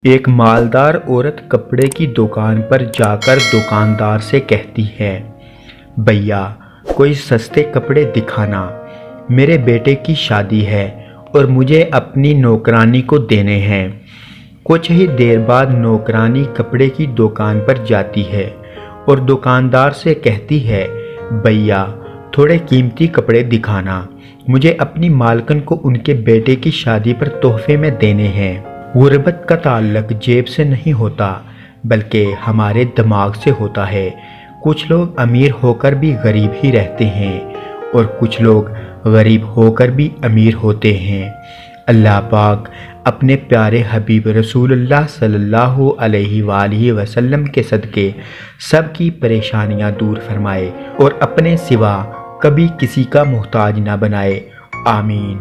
एक मालदार औरत कपड़े की दुकान पर जाकर दुकानदार से कहती है, भैया कोई सस्ते कपड़े दिखाना, मेरे बेटे की शादी है और मुझे अपनी नौकरानी को देने हैं। कुछ ही देर बाद नौकरानी कपड़े की दुकान पर जाती है और दुकानदार से कहती है, भैया थोड़े कीमती कपड़े दिखाना, मुझे अपनी मालकिन को उनके बेटे की शादी पर तोहफे में देने हैं। गुर्बत का ताल्लुक जेब से नहीं होता बल्कि हमारे दिमाग से होता है। कुछ लोग अमीर होकर भी गरीब ही रहते हैं और कुछ लोग गरीब होकर भी अमीर होते हैं। अल्लाह पाक अपने प्यारे हबीब रसूलुल्लाह सल्लल्लाहु अलैहि वसल्लम के सदक़े सब की परेशानियां दूर फरमाए और अपने सिवा कभी किसी का मोहताज ना बनाए। आमीन।